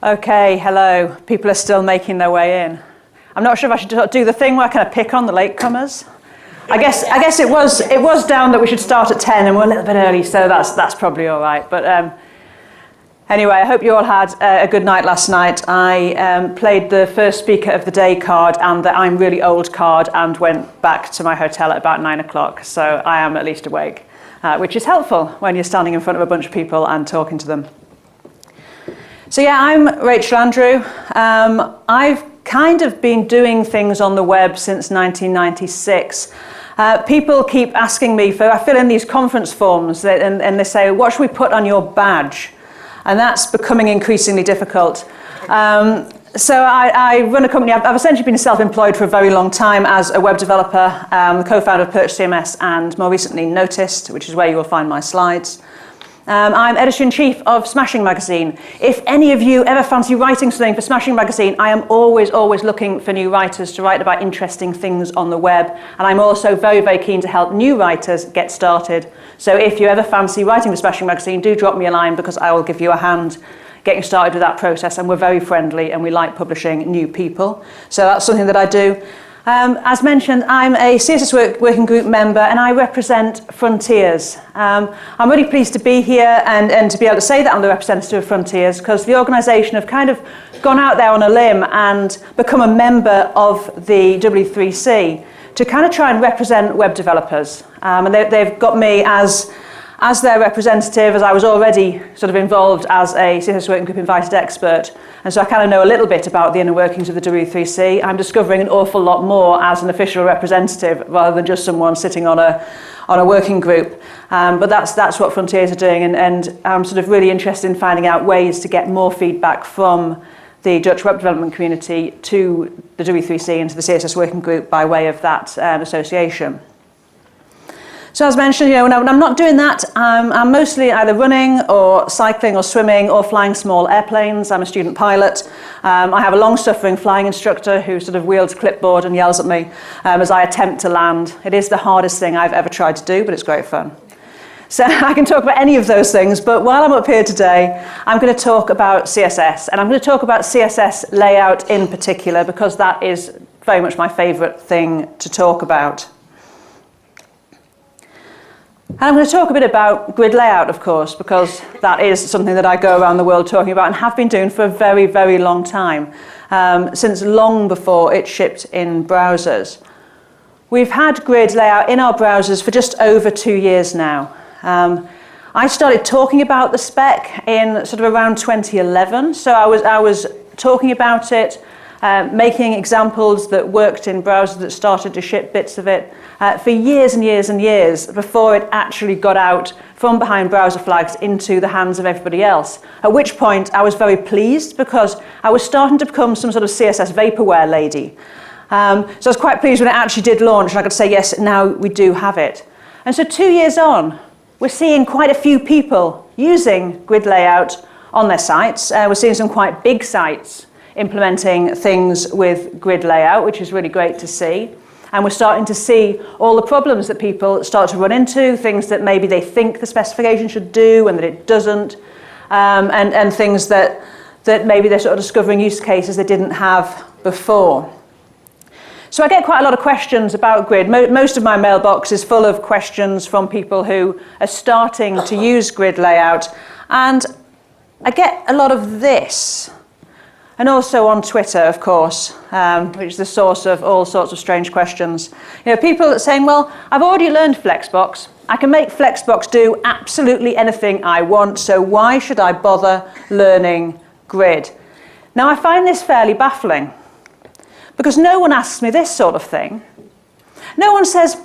Okay, hello. People are still making their way in. I'm not sure if I should do the thing where I kind of pick on the latecomers. I guess it was down that we should start at 10 and we're a little bit early, so that's probably all right. But anyway, I hope you all had a good night last night. I played the first speaker of the day card and the I'm really old card and went back to my hotel at about 9 o'clock. So I am at least awake, which is helpful when you're standing in front of a bunch of people and talking to them. So yeah, I'm Rachel Andrew. I've kind of been doing things on the web since 1996. People keep asking me I fill in these conference forms and they say, what should we put on your badge? And that's becoming increasingly difficult. So I run a company. I've essentially been self-employed for a very long time as a web developer, the co-founder of Perch CMS and more recently Noticed, which is where you will find my slides. I'm editor-in-chief of Smashing Magazine. If any of you ever fancy writing something for Smashing Magazine, I am always looking for new writers to write about interesting things on the web. And I'm also very, very keen to help new writers get started. So if you ever fancy writing for Smashing Magazine, do drop me a line because I will give you a hand getting started with that process. And we're very friendly and we like publishing new people. So that's something that I do. As mentioned, I'm a CSS Working Group member and I represent Frontiers. I'm really pleased to be here and to be able to say that I'm the representative of Frontiers because the organisation have kind of gone out there on a limb and become a member of the W3C to kind of try and represent web developers. And they've got me as their representative, as I was already sort of involved as a CSS Working Group invited expert. And so I kind of know a little bit about the inner workings of the W3C. I'm discovering an awful lot more as an official representative rather than just someone sitting on a working group. But that's what Frontiers are doing. And I'm sort of really interested in finding out ways to get more feedback from the Dutch web development community to the W3C and to the CSS Working Group by way of that association. So as mentioned, when I'm not doing that, I'm mostly either running or cycling or swimming or flying small airplanes. I'm a student pilot. I have a long-suffering flying instructor who sort of wields a clipboard and yells at me as I attempt to land. It is the hardest thing I've ever tried to do, but it's great fun. So I can talk about any of those things, but while I'm up here today, I'm going to talk about CSS, and I'm going to talk about CSS Layout in particular because that is very much my favourite thing to talk about. And I'm going to talk a bit about grid layout, of course, because that is something that I go around the world talking about and have been doing for a very, very long time, since long before it shipped in browsers. We've had grid layout in our browsers for just over 2 years now. I started talking about the spec in sort of around 2011, so I was talking about it, making examples that worked in browsers that started to ship bits of it for years and years and years before it actually got out from behind browser flags into the hands of everybody else. At which point I was very pleased because I was starting to become some sort of CSS vaporware lady. So I was quite pleased when it actually did launch and I could say, yes, now we do have it. And so 2 years on, we're seeing quite a few people using grid layout on their sites. We're seeing some quite big sites implementing things with grid layout, which is really great to see. And we're starting to see all the problems that people start to run into, things that maybe they think the specification should do and that it doesn't, and things that maybe they're sort of discovering use cases they didn't have before. So I get quite a lot of questions about grid. Most of my mailbox is full of questions from people who are starting to use grid layout. And I get a lot of this. And also on Twitter, of course, which is the source of all sorts of strange questions. People are saying, well, I've already learned Flexbox. I can make Flexbox do absolutely anything I want, so why should I bother learning grid? Now, I find this fairly baffling, because no one asks me this sort of thing. No one says,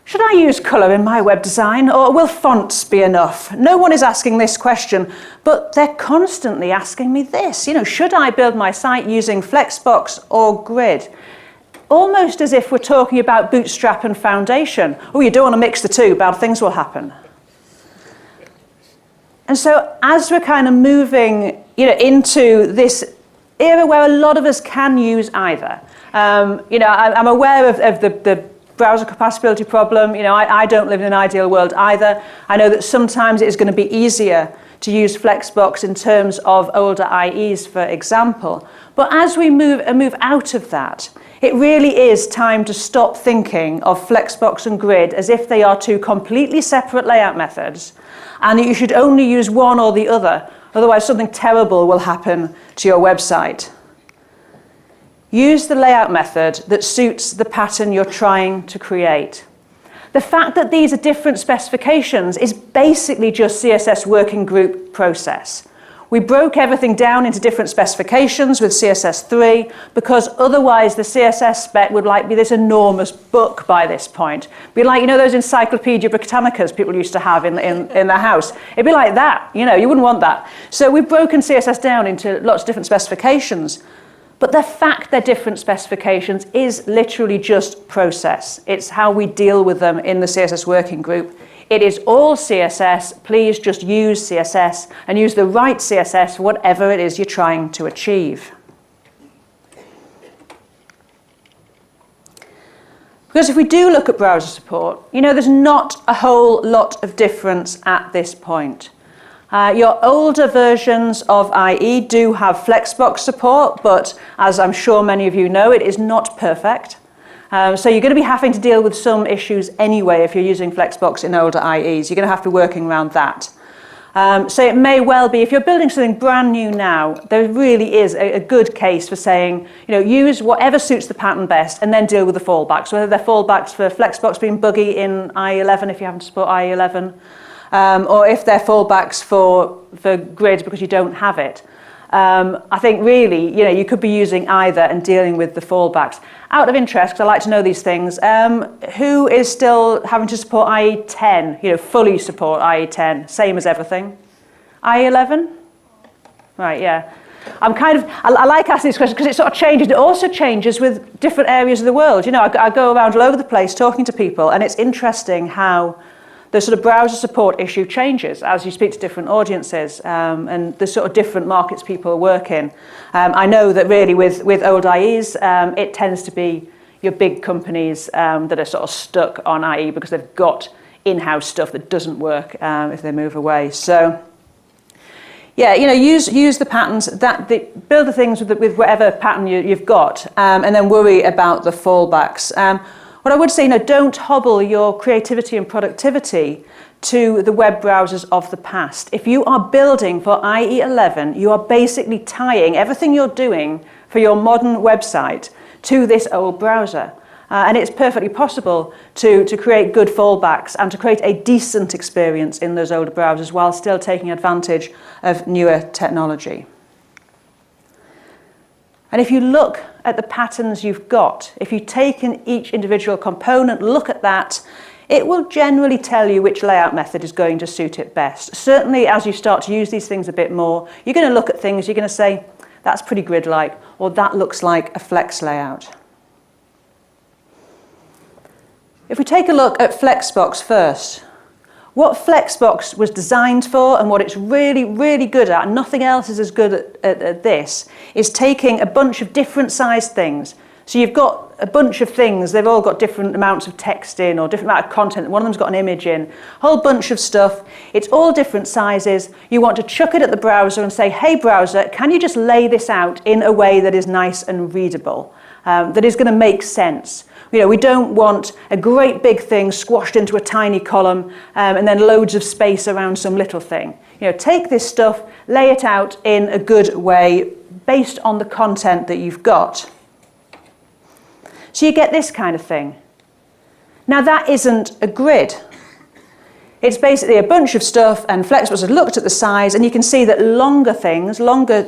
should I use colour in my web design, or will fonts be enough? No one is asking this question, but they're constantly asking me this. Should I build my site using Flexbox or grid? Almost as if we're talking about Bootstrap and Foundation. Oh, you don't want to mix the two, bad things will happen. And so as we're kind of moving into this era where a lot of us can use either, I'm aware of the browser compatibility problem. I don't live in an ideal world either. I know that sometimes it is going to be easier to use Flexbox in terms of older IEs, for example. But as we move out of that, it really is time to stop thinking of Flexbox and Grid as if they are two completely separate layout methods, and that you should only use one or the other, otherwise something terrible will happen to your website. Use the layout method that suits the pattern you're trying to create. The fact that these are different specifications is basically just CSS Working Group process. We broke everything down into different specifications with CSS3 because otherwise the CSS spec would be this enormous book by this point. Be like, those Encyclopedia Britannicas people used to have in their house. It'd be like that, you wouldn't want that. So we've broken CSS down into lots of different specifications. But the fact they're different specifications is literally just process. It's how we deal with them in the CSS Working Group. It is all CSS. Please just use CSS and use the right CSS for whatever it is you're trying to achieve. Because if we do look at browser support, there's not a whole lot of difference at this point. Your older versions of IE do have Flexbox support, but as I'm sure many of you know, it is not perfect. So you're going to be having to deal with some issues anyway if you're using Flexbox in older IEs. You're going to have to be working around that. So it may well be, if you're building something brand new now, there really is a good case for saying, use whatever suits the pattern best and then deal with the fallbacks, whether they're fallbacks for Flexbox being buggy in IE11 if you haven't support IE11, or if they're fallbacks for Grid because you don't have it. I think really, you could be using either and dealing with the fallbacks. Out of interest, because I like to know these things, who is still having to support IE10, fully support IE10, same as everything? IE11? Right, yeah. I like asking these questions because it sort of changes. It also changes with different areas of the world. I go around all over the place talking to people, and it's interesting how the sort of browser support issue changes as you speak to different audiences and the sort of different markets people work in. I know that really with old IEs, it tends to be your big companies that are sort of stuck on IE because they've got in-house stuff that doesn't work if they move away. So yeah, use the patterns, build the things with whatever pattern you've got, and then worry about the fallbacks. What I would say, don't hobble your creativity and productivity to the web browsers of the past. If you are building for IE11, you are basically tying everything you're doing for your modern website to this old browser. And it's perfectly possible to create good fallbacks and to create a decent experience in those older browsers while still taking advantage of newer technology. And if you look at the patterns you've got, if you take in each individual component, look at that, it will generally tell you which layout method is going to suit it best. Certainly as you start to use these things a bit more, you're going to look at things, you're going to say, that's pretty grid-like, or that looks like a flex layout. If we take a look at Flexbox first, what Flexbox was designed for and what it's really, really good at, and nothing else is as good at this, is taking a bunch of different sized things. So you've got a bunch of things, they've all got different amounts of text in or different amount of content. One of them's got an image in, a whole bunch of stuff. It's all different sizes. You want to chuck it at the browser and say, hey browser, can you just lay this out in a way that is nice and readable, that is going to make sense? We don't want a great big thing squashed into a tiny column and then loads of space around some little thing. Take this stuff, lay it out in a good way based on the content that you've got. So you get this kind of thing. Now that isn't a grid. It's basically a bunch of stuff, and Flexbox has looked at the size, and you can see that longer things, longer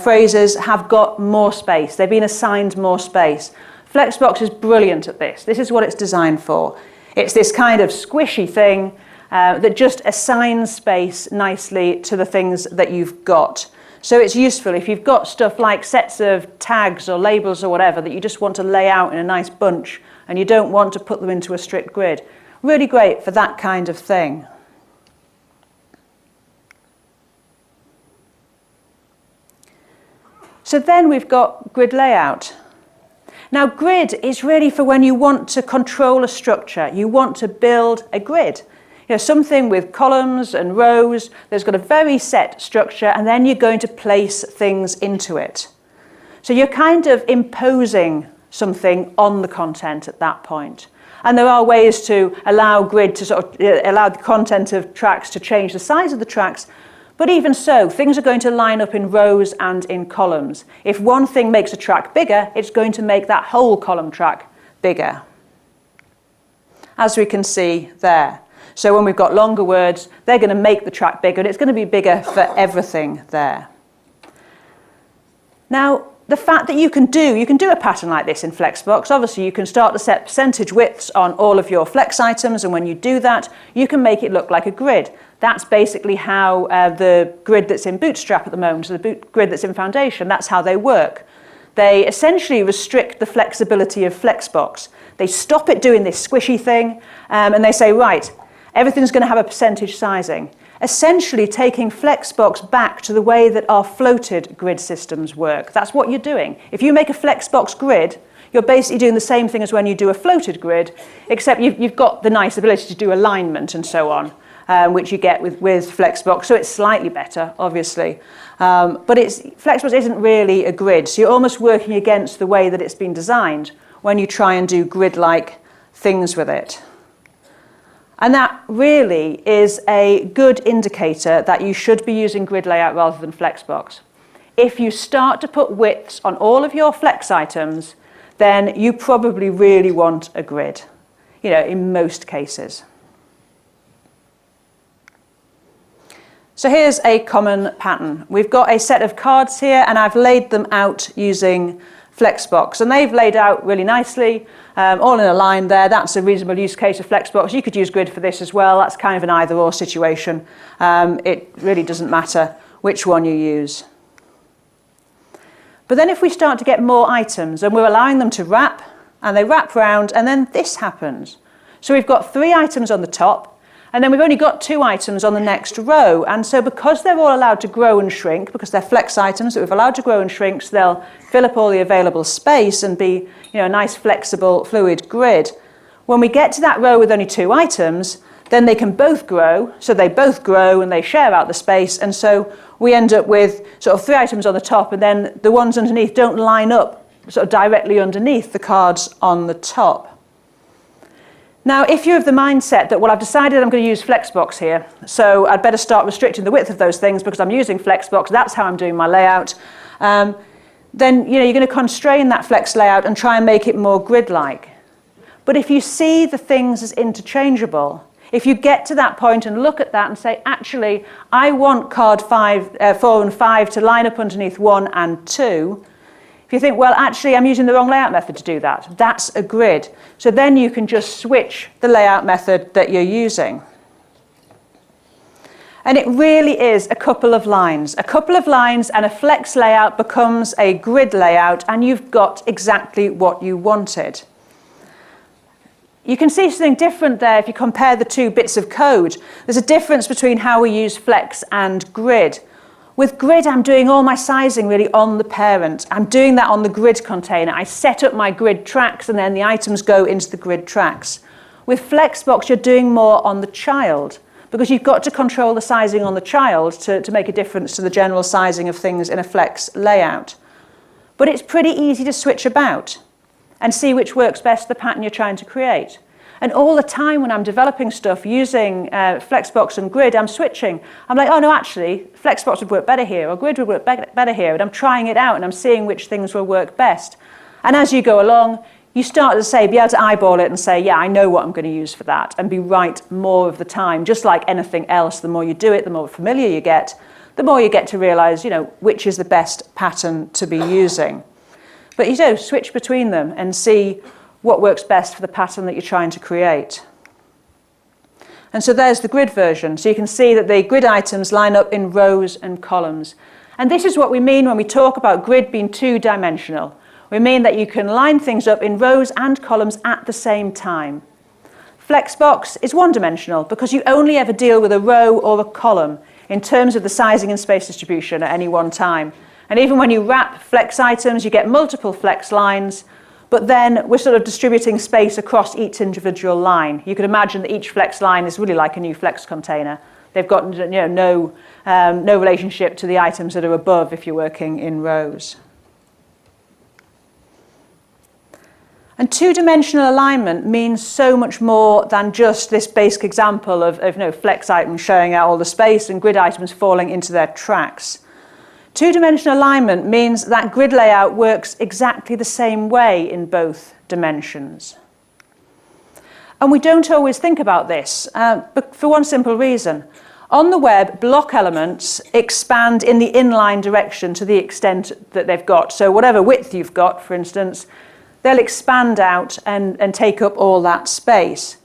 phrases have got more space. They've been assigned more space. Flexbox is brilliant at this. This is what it's designed for. It's this kind of squishy thing that just assigns space nicely to the things that you've got. So it's useful if you've got stuff like sets of tags or labels or whatever that you just want to lay out in a nice bunch and you don't want to put them into a strict grid. Really great for that kind of thing. So then we've got grid layout. Now, grid is really for when you want to control a structure. You want to build a grid. something with columns and rows that's got a very set structure, and then you're going to place things into it. So you're kind of imposing something on the content at that point. And there are ways to allow Grid to sort of allow the content of tracks to change the size of the tracks. But even so, things are going to line up in rows and in columns. If one thing makes a track bigger, it's going to make that whole column track bigger, as we can see there. So when we've got longer words, they're going to make the track bigger, and it's going to be bigger for everything there. Now, the fact that you can do a pattern like this in Flexbox, obviously you can start to set percentage widths on all of your flex items, and when you do that, you can make it look like a grid. That's basically how the grid that's in Bootstrap at the moment, so the grid that's in Foundation, that's how they work. They essentially restrict the flexibility of Flexbox. They stop it doing this squishy thing, and they say, right, everything's going to have a percentage sizing. Essentially taking Flexbox back to the way that our floated grid systems work. That's what you're doing. If you make a Flexbox grid, you're basically doing the same thing as when you do a floated grid, except you've got the nice ability to do alignment and so on, which you get with Flexbox, so it's slightly better, obviously. But Flexbox isn't really a grid, so you're almost working against the way that it's been designed when you try and do grid-like things with it. And that really is a good indicator that you should be using grid layout rather than Flexbox. If you start to put widths on all of your flex items, then you probably really want a grid, in most cases. So here's a common pattern. We've got a set of cards here, and I've laid them out using Flexbox, and they've laid out really nicely, all in a line there. That's a reasonable use case of Flexbox. You could use grid for this as well. That's kind of an either-or situation. It really doesn't matter which one you use. But then if we start to get more items, and we're allowing them to wrap, and they wrap round, and then this happens. So we've got 3 items on the top, and then we've only got 2 items on the next row. And so because they're all allowed to grow and shrink, because they're flex items that we've allowed to grow and shrink, so they'll fill up all the available space and be a nice flexible fluid grid. When we get to that row with only 2 items, then they can both grow. So they both grow and they share out the space. And so we end up with sort of 3 items on the top, and then the ones underneath don't line up sort of directly underneath the cards on the top. Now, if you're of the mindset that, well, I've decided I'm going to use Flexbox here, so I'd better start restricting the width of those things because I'm using Flexbox, that's how I'm doing my layout, then you're going to constrain that flex layout and try and make it more grid-like. But if you see the things as interchangeable, if you get to that point and look at that and say, actually, I want card 4 and 5 to line up underneath 1 and 2, if you think, well, actually, I'm using the wrong layout method to do that, that's a grid. So then you can just switch the layout method that you're using. And it really is a couple of lines. A couple of lines and a flex layout becomes a grid layout, and you've got exactly what you wanted. You can see something different there if you compare the 2 bits of code. There's a difference between how we use flex and grid. With grid, I'm doing all my sizing really on the parent. I'm doing that on the grid container. I set up my grid tracks, and then the items go into the grid tracks. With Flexbox, you're doing more on the child, because you've got to control the sizing on the child to make a difference to the general sizing of things in a flex layout. But it's pretty easy to switch about and see which works best, the pattern you're trying to create. And all the time when I'm developing stuff using Flexbox and grid, I'm switching. I'm like, oh no, actually, Flexbox would work better here, or grid would work better here. And I'm trying it out, and I'm seeing which things will work best. And as you go along, you start to be able to eyeball it and say, yeah, I know what I'm going to use for that, and be right more of the time. Just like anything else, the more you do it, the more familiar you get, the more you get to realize, which is the best pattern to be using. But switch between them and see what works best for the pattern that you're trying to create. And so there's the grid version. So you can see that the grid items line up in rows and columns. And this is what we mean when we talk about grid being 2-dimensional. We mean that you can line things up in rows and columns at the same time. Flexbox is 1-dimensional because you only ever deal with a row or a column in terms of the sizing and space distribution at any one time. And even when you wrap flex items, you get multiple flex lines. but then we're sort of distributing space across each individual line. You could imagine that each flex line is really like a new flex container. They've got no relationship to the items that are above if you're working in rows. And two-dimensional alignment means so much more than just this basic example of flex items showing out all the space and grid items falling into their tracks. Two-dimensional alignment means that grid layout works exactly the same way in both dimensions. And we don't always think about this, but for one simple reason. On the web, block elements expand in the inline direction to the extent that they've got. So whatever width you've got, for instance, they'll expand out and take up all that space.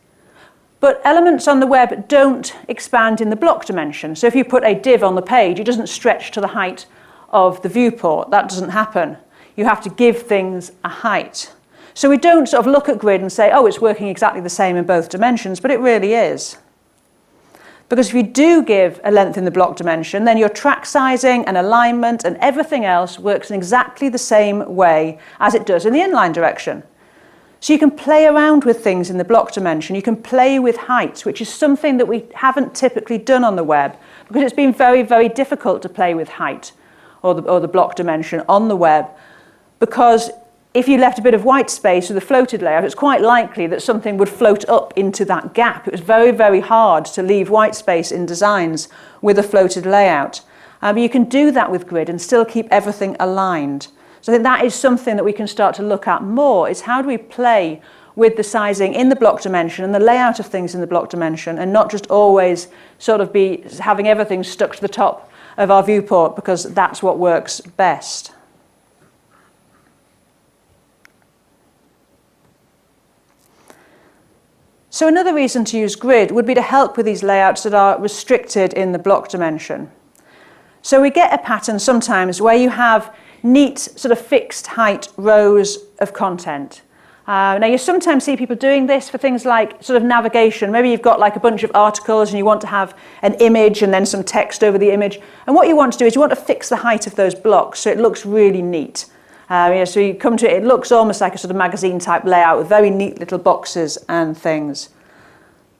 But elements on the web don't expand in the block dimension. So if you put a div on the page, it doesn't stretch to the height of the viewport. That doesn't happen. You have to give things a height. So we don't sort of look at grid and say, oh, it's working exactly the same in both dimensions, but it really is. Because if you do give a length in the block dimension, then your track sizing and alignment and everything else works in exactly the same way as it does in the inline direction. So you can play around with things in the block dimension. You can play with heights, which is something that we haven't typically done on the web because it's been very, very difficult to play with height or the block dimension on the web, because if you left a bit of white space with a floated layout, it's quite likely that something would float up into that gap. It was very, very hard to leave white space in designs with a floated layout. But you can do that with grid and still keep everything aligned. So I think that is something that we can start to look at more, is how do we play with the sizing in the block dimension and the layout of things in the block dimension, and not just always sort of be having everything stuck to the top of our viewport because that's what works best. So another reason to use grid would be to help with these layouts that are restricted in the block dimension. So we get a pattern sometimes where you have neat sort of fixed height rows of content. Now you sometimes see people doing this for things like sort of navigation. Maybe you've got like a bunch of articles and you want to have an image and then some text over the image. And what you want to do is you want to fix the height of those blocks so it looks really neat. So you come to it, it looks almost like a sort of magazine type layout with very neat little boxes and things.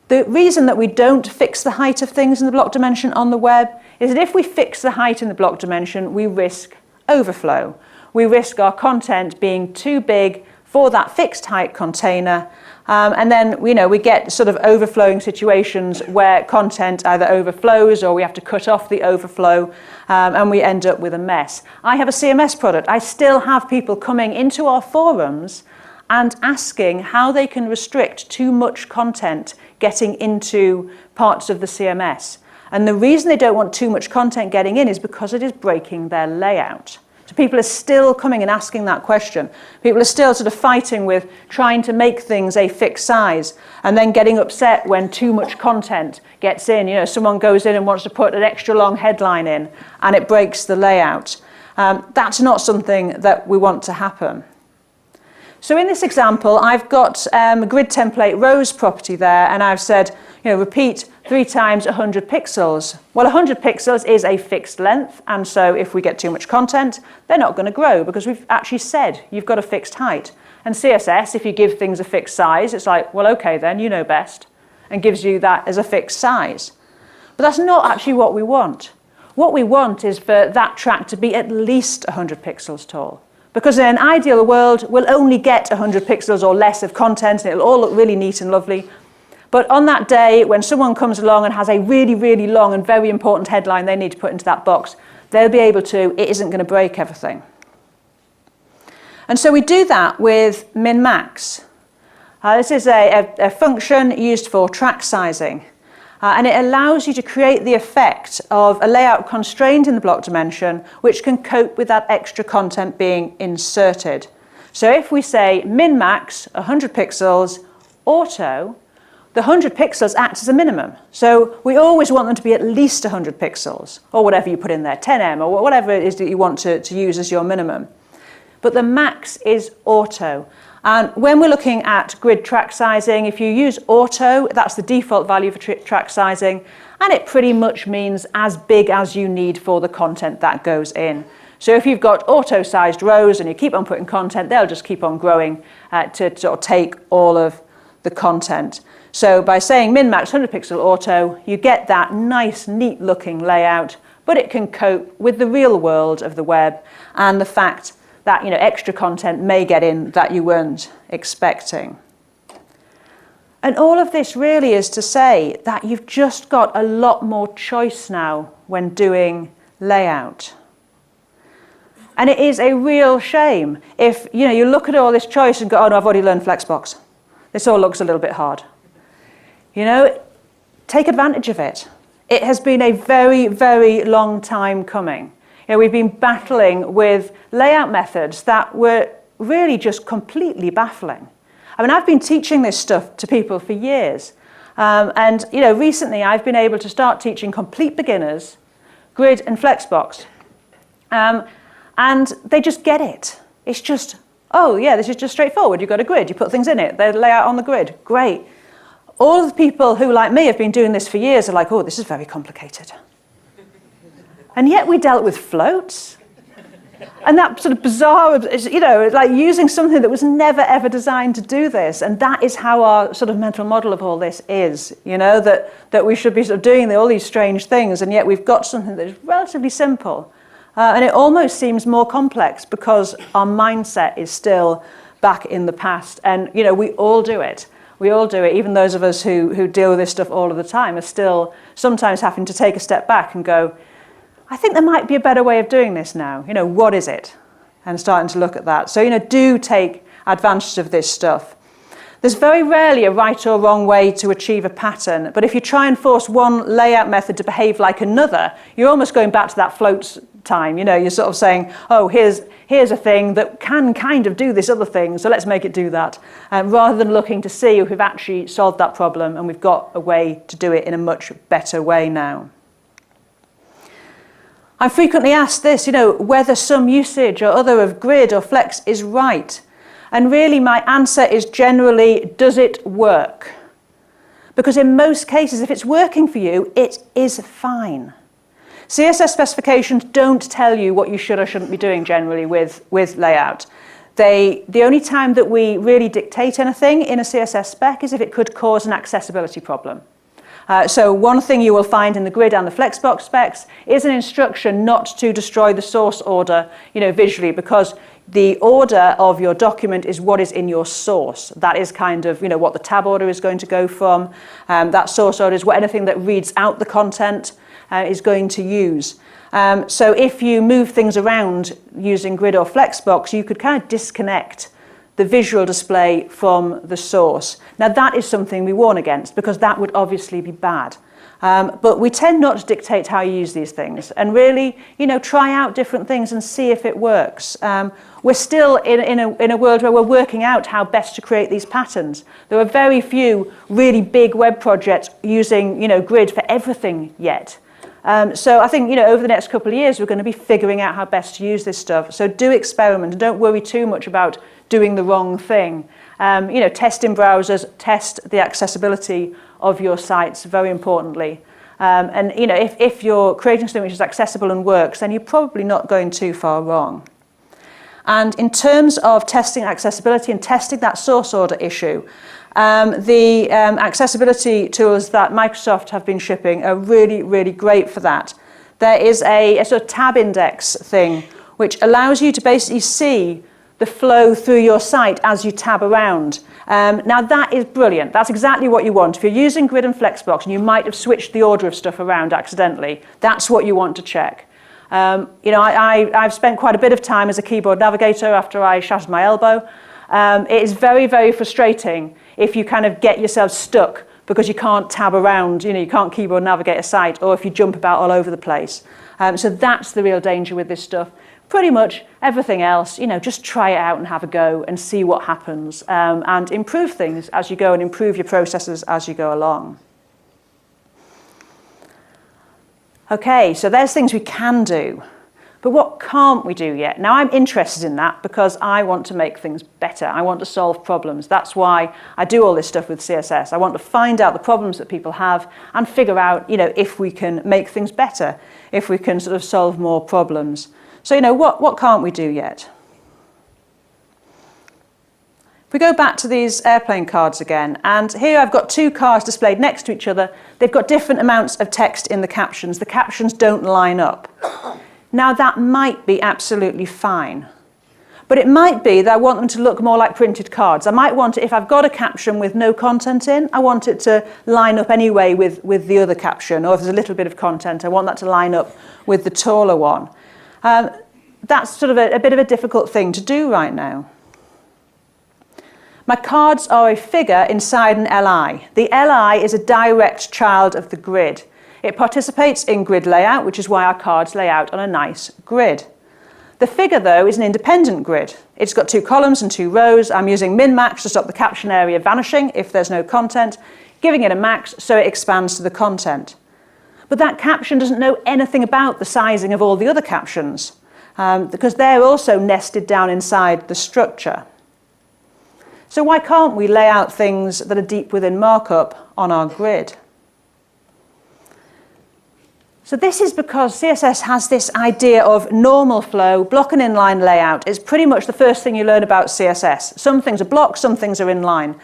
The reason that we don't fix the height of things in the block dimension on the web is that if we fix the height in the block dimension, we risk overflow. We risk our content being too big for that fixed height container. And then we get sort of overflowing situations where content either overflows or we have to cut off the overflow and we end up with a mess. I have a CMS product. I still have people coming into our forums and asking how they can restrict too much content getting into parts of the CMS. And the reason they don't want too much content getting in is because it is breaking their layout. So people are still coming and asking that question. People are still sort of fighting with trying to make things a fixed size and then getting upset when too much content gets in. Someone goes in and wants to put an extra long headline in and it breaks the layout. That's not something that we want to happen. So in this example, I've got a grid template rows property there, and I've said, repeat 3 times 100 pixels. Well, 100 pixels is a fixed length, and so if we get too much content, they're not going to grow because we've actually said you've got a fixed height. And CSS, if you give things a fixed size, it's like, well, okay, then you know best, and gives you that as a fixed size. But that's not actually what we want. What we want is for that track to be at least 100 pixels tall. Because in an ideal world, we'll only get 100 pixels or less of content, and it'll all look really neat and lovely. But on that day, when someone comes along and has a really, really long and very important headline they need to put into that box, they'll be able to, it isn't going to break everything. And so we do that with min-max. This is a function used for track sizing. And it allows you to create the effect of a layout constrained in the block dimension, which can cope with that extra content being inserted. So if we say min-max 100 pixels, auto, the 100 pixels acts as a minimum. So we always want them to be at least 100 pixels, or whatever you put in there, 10M, or whatever it is that you want to use as your minimum. But the max is auto. And when we're looking at grid track sizing, if you use auto, that's the default value for track sizing, and it pretty much means as big as you need for the content that goes in. So if you've got auto-sized rows and you keep on putting content, they'll just keep on growing to sort of take all of the content. So by saying min-max 100 pixel auto, you get that nice, neat looking layout, but it can cope with the real world of the web and the fact that extra content may get in that you weren't expecting. And all of this really is to say that you've just got a lot more choice now when doing layout. And it is a real shame if you look at all this choice and go, oh no, I've already learned Flexbox. This all looks a little bit hard. Take advantage of it. It has been a very, very long time coming. We've been battling with layout methods that were really just completely baffling. I mean, I've been teaching this stuff to people for years. And recently I've been able to start teaching complete beginners Grid and Flexbox. And they just get it. It's just, oh yeah, this is just straightforward. You've got a grid, you put things in it, they lay out on the grid, great. All of the people who, like me, have been doing this for years are like, oh, this is very complicated. And yet we dealt with floats. And that sort of bizarre, like using something that was never, ever designed to do this. And that is how our sort of mental model of all this is, that we should be sort of doing all these strange things, and yet we've got something that is relatively simple. And it almost seems more complex because our mindset is still back in the past. And, we all do it. We all do it. Even those of us who deal with this stuff all of the time are still sometimes having to take a step back and go, I think there might be a better way of doing this now. What is it? And starting to look at that. So, do take advantage of this stuff. There's very rarely a right or wrong way to achieve a pattern, but if you try and force one layout method to behave like another, you're almost going back to that floats time. You're sort of saying, oh, here's a thing that can kind of do this other thing, so let's make it do that, rather than looking to see if we've actually solved that problem and we've got a way to do it in a much better way now. I'm frequently asked this, whether some usage or other of Grid or Flex is right. And really my answer is generally, does it work? Because in most cases, if it's working for you, it is fine. CSS specifications don't tell you what you should or shouldn't be doing generally with layout. The only time that we really dictate anything in a CSS spec is if it could cause an accessibility problem. So one thing you will find in the Grid and the Flexbox specs is an instruction not to destroy the source order, visually, because the order of your document is what is in your source. That is kind of, what the tab order is going to go from. That source order is what anything that reads out the content is going to use. So if you move things around using Grid or Flexbox, you could kind of disconnect the visual display from the source. Now that is something we warn against because that would obviously be bad. But we tend not to dictate how you use these things and really, try out different things and see if it works. We're still in a world where we're working out how best to create these patterns. There are very few really big web projects using, Grid for everything yet. So I think, over the next couple of years, we're going to be figuring out how best to use this stuff. So do experiment and don't worry too much about doing the wrong thing. Test in browsers, test the accessibility of your sites, very importantly. And if you're creating something which is accessible and works, then you're probably not going too far wrong. And in terms of testing accessibility and testing that source order issue, the accessibility tools that Microsoft have been shipping are really, really great for that. There is a sort of tab index thing which allows you to basically see the flow through your site as you tab around. Now that is brilliant. That's exactly what you want. If you're using Grid and Flexbox and you might have switched the order of stuff around accidentally, that's what you want to check. I've spent quite a bit of time as a keyboard navigator after I shattered my elbow. It is very, very frustrating if you kind of get yourself stuck because you can't tab around, you can't keyboard navigate a site, or if you jump about all over the place. So that's the real danger with this stuff. Pretty much everything else, just try it out and have a go and see what happens, and improve things as you go and improve your processes as you go along. Okay, so there's things we can do, but what can't we do yet? Now I'm interested in that because I want to make things better. I want to solve problems. That's why I do all this stuff with CSS. I want to find out the problems that people have and figure out, if we can make things better, if we can sort of solve more problems. So, what can't we do yet? If we go back to these airplane cards again, and here I've got two cards displayed next to each other. They've got different amounts of text in the captions. The captions don't line up. Now, that might be absolutely fine. But it might be that I want them to look more like printed cards. I might want it, if I've got a caption with no content in, I want it to line up anyway with the other caption. Or if there's a little bit of content, I want that to line up with the taller one. That's sort of a bit of a difficult thing to do right now. My cards are a figure inside an LI. The LI is a direct child of the grid. It participates in grid layout, which is why our cards lay out on a nice grid. The figure, though, is an independent grid. It's got 2 columns and 2 rows. I'm using min-max to stop the caption area vanishing if there's no content, giving it a max so it expands to the content. But that caption doesn't know anything about the sizing of all the other captions, because they're also nested down inside the structure. So why can't we lay out things that are deep within markup on our grid? So this is because CSS has this idea of normal flow, block and inline layout. It's pretty much the first thing you learn about CSS. Some things are blocks, some things are inline.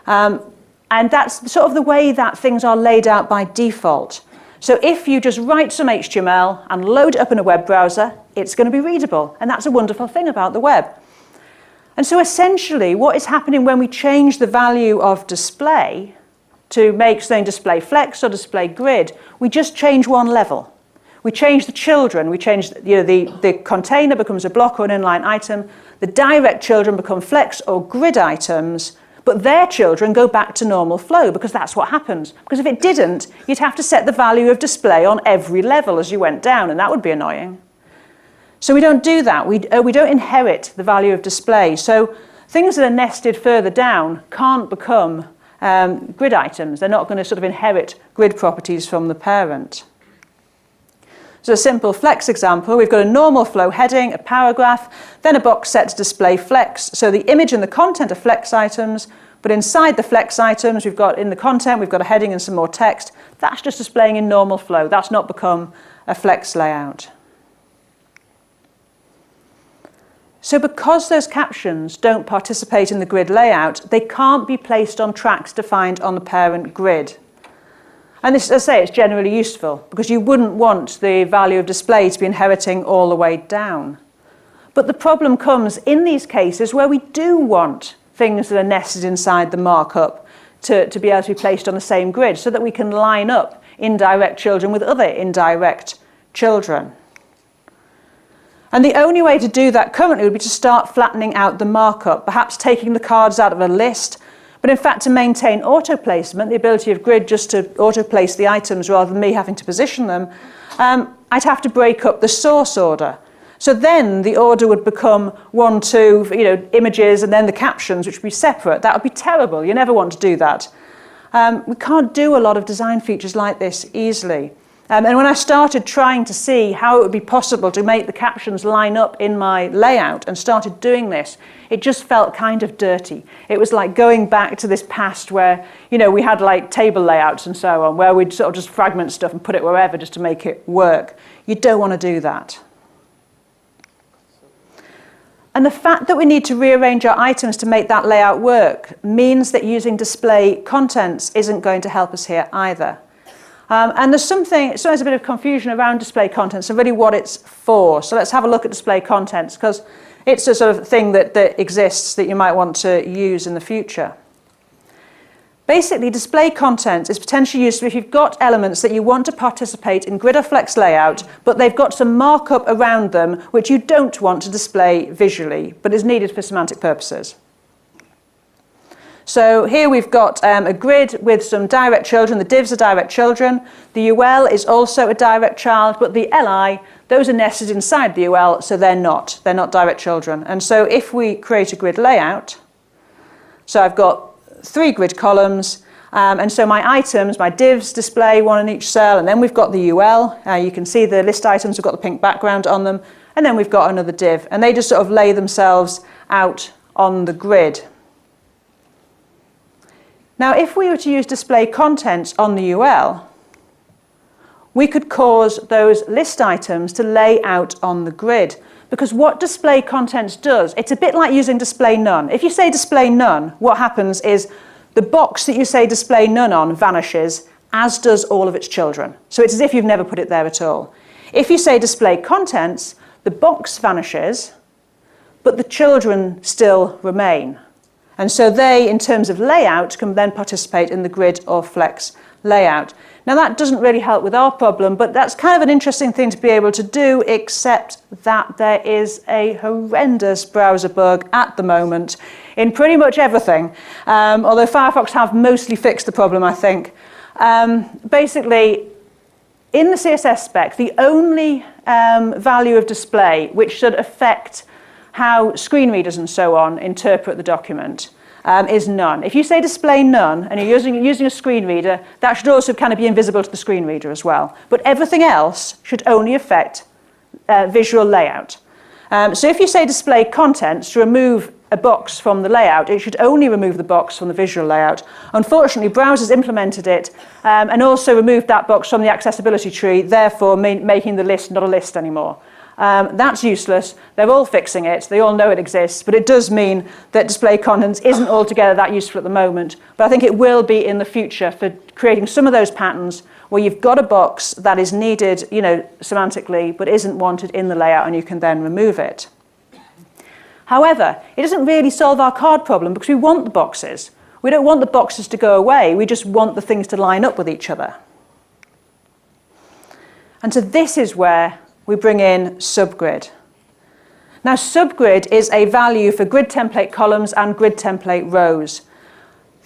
And that's sort of the way that things are laid out by default. So if you just write some HTML and load it up in a web browser, it's going to be readable. And that's a wonderful thing about the web. And so essentially, what is happening when we change the value of display to make something display flex or display grid, we just change one level. We change the children. We change, the container becomes a block or an inline item. The direct children become flex or grid items, but their children go back to normal flow because that's what happens. Because if it didn't, you'd have to set the value of display on every level as you went down, and that would be annoying. So we don't do that. We don't inherit the value of display. So things that are nested further down can't become grid items. They're not going to sort of inherit grid properties from the parent. So a simple flex example, we've got a normal flow heading, a paragraph, then a box set to display flex. So the image and the content are flex items, but inside the flex items, we've got in the content, we've got a heading and some more text. That's just displaying in normal flow. That's not become a flex layout. So because those captions don't participate in the grid layout, they can't be placed on tracks defined on the parent grid. And this, as I say, it's generally useful because you wouldn't want the value of display to be inheriting all the way down. But the problem comes in these cases where we do want things that are nested inside the markup to be able to be placed on the same grid so that we can line up indirect children with other indirect children. And the only way to do that currently would be to start flattening out the markup, perhaps taking the cards out of a list. But in fact, to maintain auto-placement, the ability of grid just to auto-place the items rather than me having to position them, I'd have to break up the source order. So then the order would become 1, 2, images, and then the captions, which would be separate. That would be terrible. You never want to do that. We can't do a lot of design features like this easily. And when I started trying to see how it would be possible to make the captions line up in my layout and started doing this, it just felt kind of dirty. It was like going back to this past where, we had like table layouts and so on, where we'd sort of just fragment stuff and put it wherever just to make it work. You don't want to do that. And the fact that we need to rearrange our items to make that layout work means that using display contents isn't going to help us here either. And there's sometimes a bit of confusion around display contents and really what it's for. So let's have a look at display contents because it's a sort of thing that exists that you might want to use in the future. Basically, display content is potentially useful if you've got elements that you want to participate in grid or flex layout, but they've got some markup around them which you don't want to display visually, but is needed for semantic purposes. So here we've got a grid with some direct children. The divs are direct children. The UL is also a direct child, but the LI, those are nested inside the UL, so they're not direct children. And so if we create a grid layout, so I've got 3 grid columns, and so my items, my divs display one in each cell, and then we've got the UL. You can see the list items have got the pink background on them, and then we've got another div, and they just sort of lay themselves out on the grid. Now, if we were to use display contents on the UL, we could cause those list items to lay out on the grid. Because what display contents does, it's a bit like using display none. If you say display none, what happens is the box that you say display none on vanishes, as does all of its children. So it's as if you've never put it there at all. If you say display contents, the box vanishes, but the children still remain. And so they, in terms of layout, can then participate in the grid or flex layout. Now that doesn't really help with our problem, but that's kind of an interesting thing to be able to do, except that there is a horrendous browser bug at the moment in pretty much everything, although Firefox have mostly fixed the problem, I think. Basically, in the CSS spec, the only value of display which should affect how screen readers and so on interpret the document is none. If you say display none and you're using a screen reader, that should also kind of be invisible to the screen reader as well. But everything else should only affect visual layout. So if you say display contents to remove a box from the layout, it should only remove the box from the visual layout. Unfortunately, browsers implemented it and also removed that box from the accessibility tree, therefore making the list not a list anymore. That's useless. They're all fixing it. They all know it exists, but it does mean that display contents isn't altogether that useful at the moment. But I think it will be in the future for creating some of those patterns where you've got a box that is needed, semantically, but isn't wanted in the layout, and you can then remove it. However, it doesn't really solve our card problem because we want the boxes. We don't want the boxes to go away. We just want the things to line up with each other. And so this is where we bring in Subgrid. Now, Subgrid is a value for grid template columns and grid template rows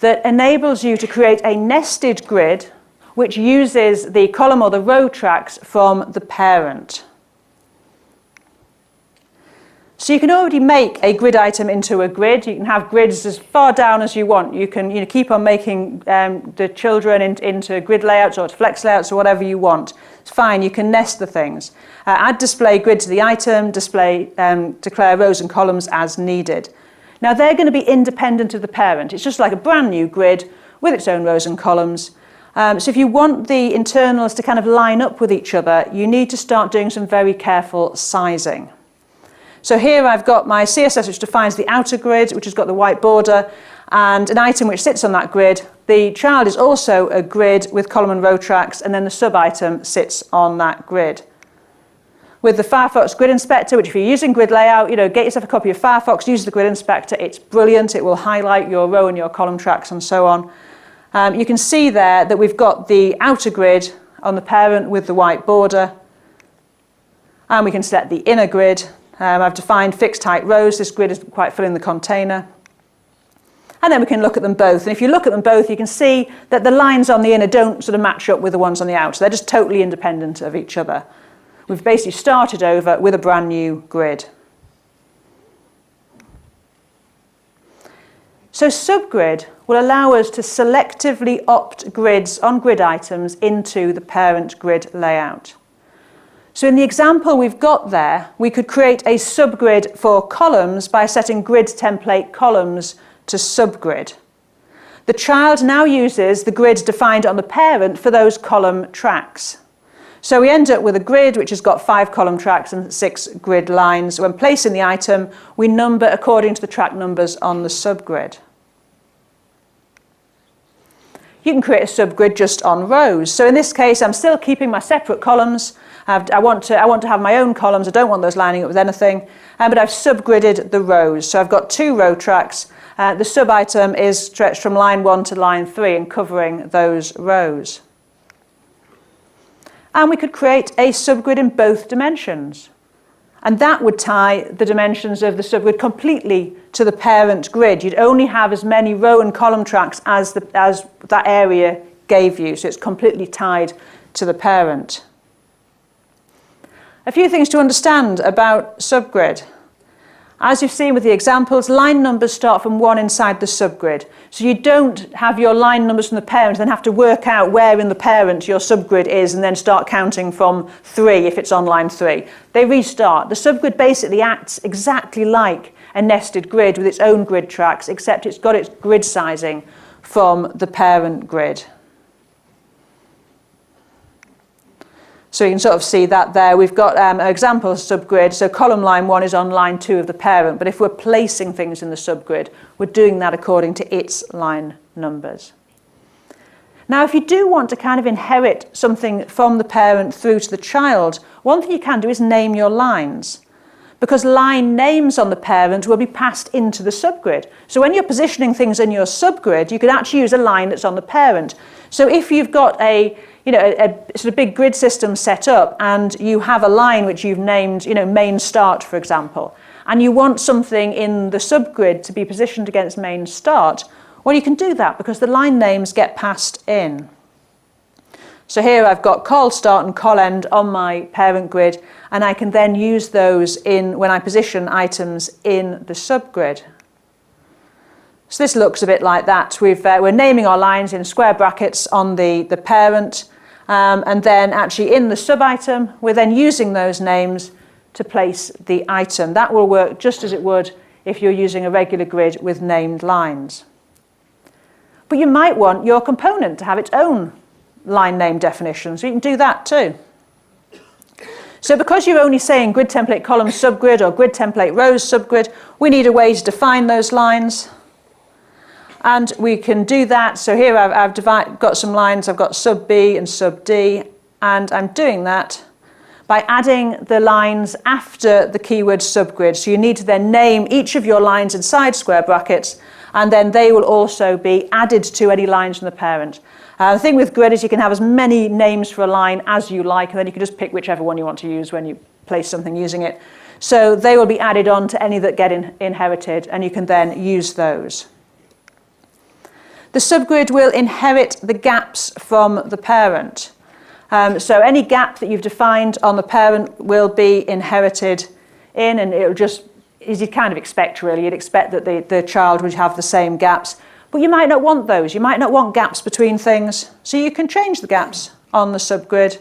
that enables you to create a nested grid which uses the column or the row tracks from the parent. So you can already make a grid item into a grid. You can have grids as far down as you want. You can keep on making the children into grid layouts or flex layouts or whatever you want. It's fine, you can nest the things. Add display grid to the item, declare rows and columns as needed. Now they're going to be independent of the parent. It's just like a brand new grid with its own rows and columns. So if you want the internals to kind of line up with each other, you need to start doing some very careful sizing. So here I've got my CSS which defines the outer grid, which has got the white border, and an item which sits on that grid. The child is also a grid with column and row tracks, and then the sub-item sits on that grid. With the Firefox Grid Inspector, which if you're using grid layout, get yourself a copy of Firefox, use the Grid Inspector. It's brilliant. It will highlight your row and your column tracks and so on. You can see there that we've got the outer grid on the parent with the white border, and we can select the inner grid. I've defined fixed height rows. This grid is quite filling the container. And then we can look at them both. And if you look at them both, you can see that the lines on the inner don't sort of match up with the ones on the outer. They're just totally independent of each other. We've basically started over with a brand new grid. So Subgrid will allow us to selectively opt grids on grid items into the parent grid layout. So in the example we've got there, we could create a subgrid for columns by setting grid template columns to subgrid. The child now uses the grid defined on the parent for those column tracks. So we end up with a grid which has got 5 column tracks and 6 grid lines. When placing the item, we number according to the track numbers on the subgrid. You can create a subgrid just on rows. So in this case, I'm still keeping my separate columns. I want to have my own columns. I don't want those lining up with anything. But I've subgridded the rows. So I've got 2 row tracks. The sub-item is stretched from line 1 to line 3 and covering those rows. And we could create a subgrid in both dimensions. And that would tie the dimensions of the subgrid completely to the parent grid. You'd only have as many row and column tracks as that area gave you. So it's completely tied to the parent. A few things to understand about subgrid. As you've seen with the examples, line numbers start from 1 inside the subgrid. So you don't have your line numbers from the parent and then have to work out where in the parent your subgrid is and then start counting from 3 if it's on line 3. They restart. The subgrid basically acts exactly like a nested grid with its own grid tracks, except it's got its grid sizing from the parent grid. So you can sort of see that there. We've got an example subgrid. So column line 1 is on line 2 of the parent. But if we're placing things in the subgrid, we're doing that according to its line numbers. Now, if you do want to kind of inherit something from the parent through to the child, one thing you can do is name your lines, because line names on the parent will be passed into the subgrid. So when you're positioning things in your subgrid, you could actually use a line that's on the parent. So if you've got a sort of big grid system set up and you have a line which you've named, main start, for example, and you want something in the subgrid to be positioned against main start, well, you can do that because the line names get passed in. So here I've got col start and col end on my parent grid, and I can then use those when I position items in the subgrid. So this looks a bit like that. We're naming our lines in square brackets on the parent, and then actually in the sub-item, we're then using those names to place the item. That will work just as it would if you're using a regular grid with named lines. But you might want your component to have its own line name definition, so you can do that too. So because you're only saying grid template column subgrid or grid template rows subgrid, we need a way to define those lines. And we can do that. So here I've got some lines. I've got sub B and sub D, and I'm doing that by adding the lines after the keyword subgrid. So you need to then name each of your lines inside square brackets, and then they will also be added to any lines from the parent. The thing with grid is you can have as many names for a line as you like, and then you can just pick whichever one you want to use when you place something using it. So they will be added on to any that get inherited, and you can then use those. The subgrid will inherit the gaps from the parent. So any gap that you've defined on the parent will be inherited in, and it'll just, as you'd kind of expect really, you'd expect that the child would have the same gaps. But you might not want those. You might not want gaps between things. So you can change the gaps on the subgrid.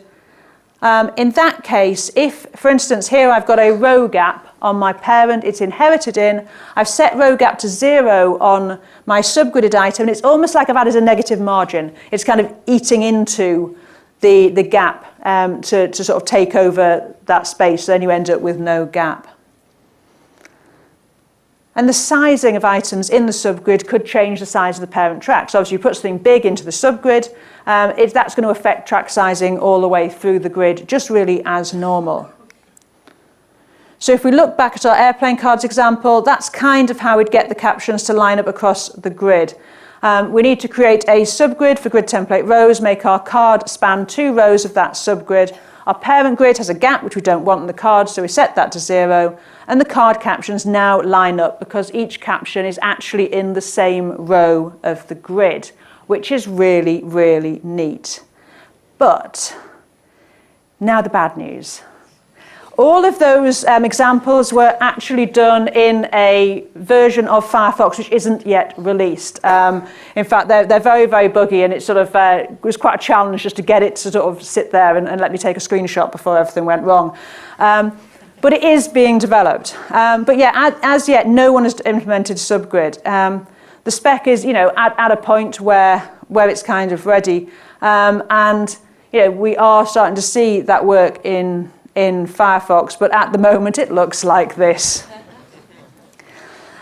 In that case, if, for instance, here I've got a row gap on my parent, it's inherited in, I've set row gap to 0 on my subgridded item, and it's almost like I've added a negative margin. It's kind of eating into the gap to sort of take over that space, so then you end up with no gap. And the sizing of items in the subgrid could change the size of the parent track. So obviously you put something big into the subgrid, that's going to affect track sizing all the way through the grid, just really as normal. So if we look back at our airplane cards example, that's kind of how we'd get the captions to line up across the grid. We need to create a subgrid for grid template rows, make our card span 2 rows of that subgrid. Our parent grid has a gap which we don't want in the card, so we set that to 0. And the card captions now line up because each caption is actually in the same row of the grid, which is really, really neat. But now the bad news. All of those examples were actually done in a version of Firefox which isn't yet released. In fact, they're very, very buggy, and it sort of it was quite a challenge just to get it to sort of sit there and let me take a screenshot before everything went wrong. But it is being developed. But yeah, as yet, no one has implemented Subgrid. The spec is, at a point where it's kind of ready, and we are starting to see that work in Firefox, but at the moment it looks like this.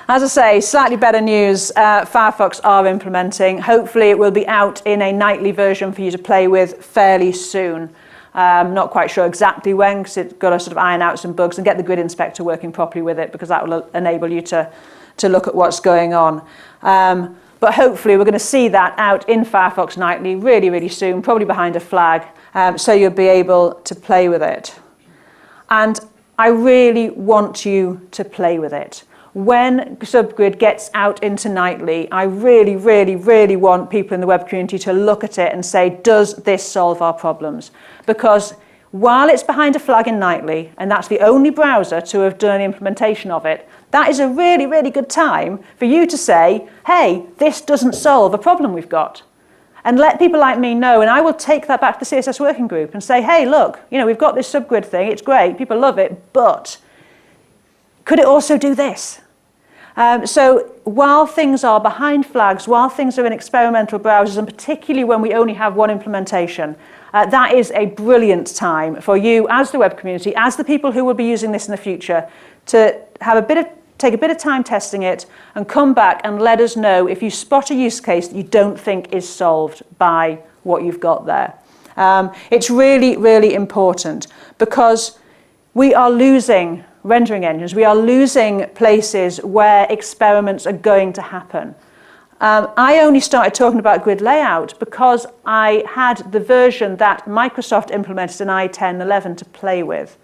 As I say, slightly better news, Firefox are implementing. Hopefully it will be out in a nightly version for you to play with fairly soon. Not quite sure exactly when, because it's got to sort of iron out some bugs and get the grid inspector working properly with it, because that will enable you to look at what's going on. But hopefully we're going to see that out in Firefox nightly really, really soon, probably behind a flag, so you'll be able to play with it. And I really want you to play with it. When Subgrid gets out into nightly, I really, really, really want people in the web community to look at it and say, does this solve our problems? Because while it's behind a flag in nightly, and that's the only browser to have done an implementation of it, that is a really, really good time for you to say, hey, this doesn't solve a problem we've got. And let people like me know, and I will take that back to the CSS Working Group and say, hey, look, we've got this Subgrid thing, it's great, people love it, but could it also do this? So while things are behind flags, while things are in experimental browsers, and particularly when we only have one implementation, that is a brilliant time for you as the web community, as the people who will be using this in the future, to have take a bit of time testing it and come back and let us know if you spot a use case that you don't think is solved by what you've got there. It's really, really important because we are losing rendering engines. We are losing places where experiments are going to happen. I only started talking about grid layout because I had the version that Microsoft implemented in IE 10.11 to play with.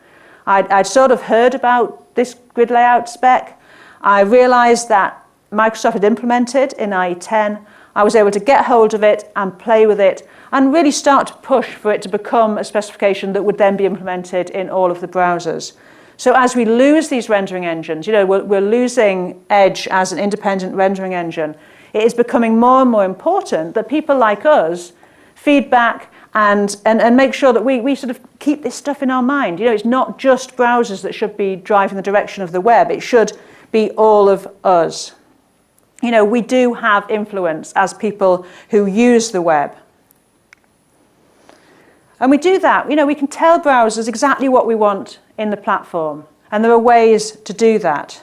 I'd sort of heard about this grid layout spec. I realized that Microsoft had implemented in IE 10. I was able to get hold of it and play with it and really start to push for it to become a specification that would then be implemented in all of the browsers. So as we lose these rendering engines, we're losing Edge as an independent rendering engine. It is becoming more and more important that people like us feedback and make sure that we sort of keep this stuff in our mind. It's not just browsers that should be driving the direction of the web. It should be all of us. We do have influence as people who use the web. And we do that. We can tell browsers exactly what we want in the platform. And there are ways to do that.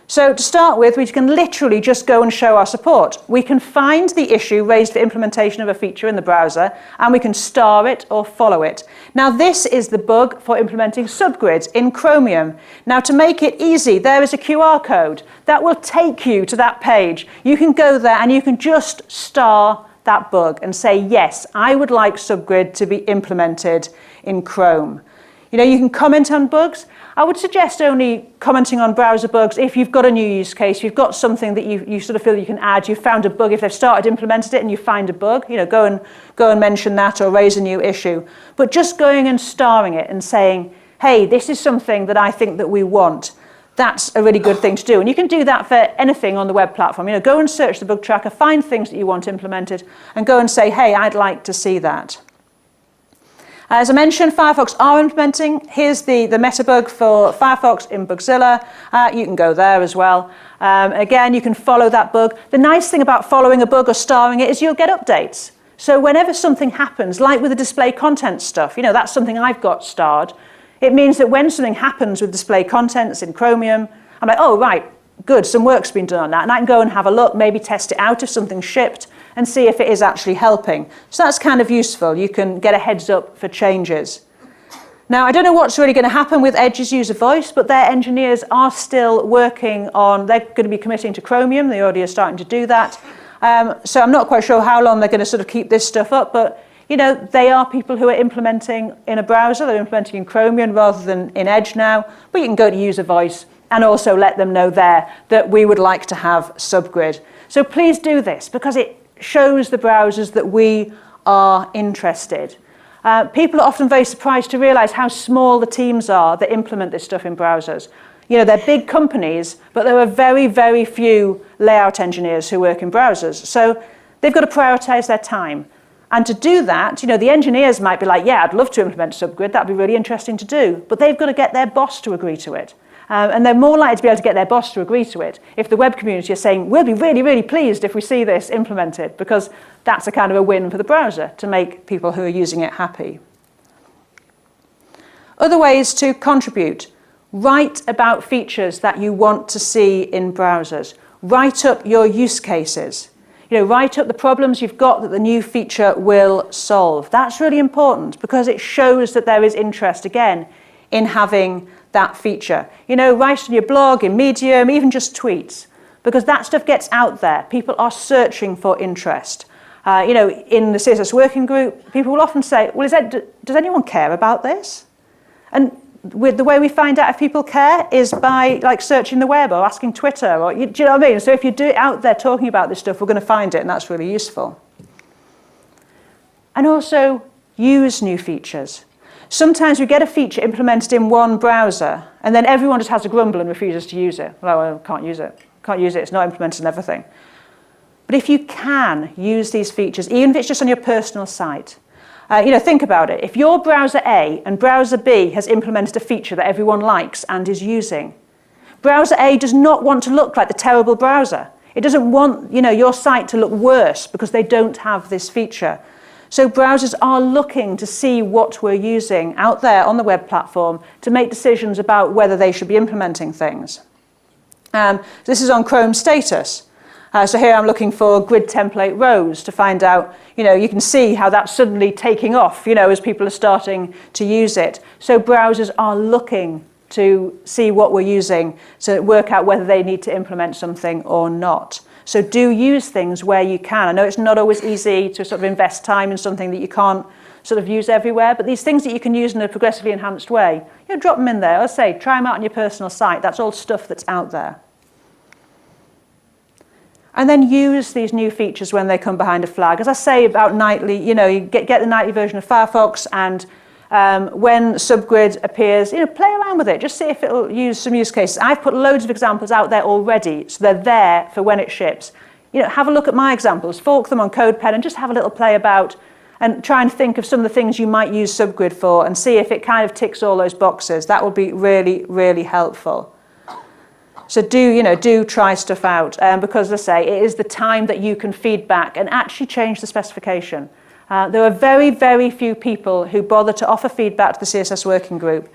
So to start with, we can literally just go and show our support. We can find the issue raised for implementation of a feature in the browser, and we can star it or follow it. Now, this is the bug for implementing Subgrid in Chromium. Now, to make it easy, there is a QR code that will take you to that page. You can go there and you can just star that bug and say, yes, I would like Subgrid to be implemented in Chrome. You can comment on bugs. I would suggest only commenting on browser bugs if you've got a new use case, you've got something that you sort of feel you can add, you've found a bug, if they've started implemented it and you find a bug, go and mention that or raise a new issue. But just going and starring it and saying, hey, this is something that I think that we want, that's a really good thing to do. And you can do that for anything on the web platform. Go and search the bug tracker, find things that you want implemented, and go and say, hey, I'd like to see that. As I mentioned, Firefox are implementing. Here's the meta bug for Firefox in Bugzilla. You can go there as well. Again, you can follow that bug. The nice thing about following a bug or starring it is you'll get updates. So whenever something happens, like with the display content stuff, that's something I've got starred. It means that when something happens with display contents in Chromium, I'm like, oh, right, good, some work's been done on that. And I can go and have a look, maybe test it out if something's shipped, and see if it is actually helping. So that's kind of useful. You can get a heads up for changes. Now, I don't know what's really going to happen with Edge's user voice, but their engineers are still working on, they're going to be committing to Chromium. They already are starting to do that. So I'm not quite sure how long they're going to sort of keep this stuff up, but they are people who are implementing in a browser. They're implementing in Chromium rather than in Edge now, but you can go to user voice and also let them know there that we would like to have Subgrid. So please do this because it shows the browsers that we are interested. People are often very surprised to realize how small the teams are that implement this stuff in browsers. They're big companies, but there are very, very few layout engineers who work in browsers. So they've got to prioritize their time. And to do that, the engineers might be like, yeah, I'd love to implement Subgrid. That'd be really interesting to do. But they've got to get their boss to agree to it. And they're more likely to be able to get their boss to agree to it if the web community is saying, we'll be really, really pleased if we see this implemented, because that's a kind of a win for the browser to make people who are using it happy. Other ways to contribute. Write about features that you want to see in browsers. Write up your use cases. Write up the problems you've got that the new feature will solve. That's really important because it shows that there is interest, again, in having that feature. Write on your blog, in Medium, even just tweets, because that stuff gets out there. People are searching for interest. In the CSS Working Group, people will often say, well, does anyone care about this? And with the way we find out if people care is by searching the web or asking Twitter, or do you know what I mean? So if you do it out there talking about this stuff, we're going to find it, and that's really useful. And also use new features. Sometimes we get a feature implemented in one browser, and then everyone just has a grumble and refuses to use it. Well, I can't use it. Can't use it. It's not implemented in everything. But if you can use these features, even if it's just on your personal site, think about it. If your browser A and browser B has implemented a feature that everyone likes and is using, browser A does not want to look like the terrible browser. It doesn't want your site to look worse because they don't have this feature. So browsers are looking to see what we're using out there on the web platform to make decisions about whether they should be implementing things. This is on Chrome status. So here I'm looking for grid template rows to find out, you can see how that's suddenly taking off, as people are starting to use it. So browsers are looking to see what we're using to work out whether they need to implement something or not. So do use things where you can. I know it's not always easy to sort of invest time in something that you can't sort of use everywhere, but these things that you can use in a progressively enhanced way, drop them in there. Let's say, try them out on your personal site. That's all stuff that's out there. And then use these new features when they come behind a flag. As I say about nightly, you get the nightly version of Firefox, and when Subgrid appears, play around with it. Just see if it'll use some use cases. I've put loads of examples out there already, so they're there for when it ships. Have a look at my examples, fork them on CodePen, and just have a little play about, and try and think of some of the things you might use Subgrid for, and see if it kind of ticks all those boxes. That would be really, really helpful. So do try stuff out, because, as I say, it is the time that you can feed back and actually change the specification. There are very, very few people who bother to offer feedback to the CSS Working Group.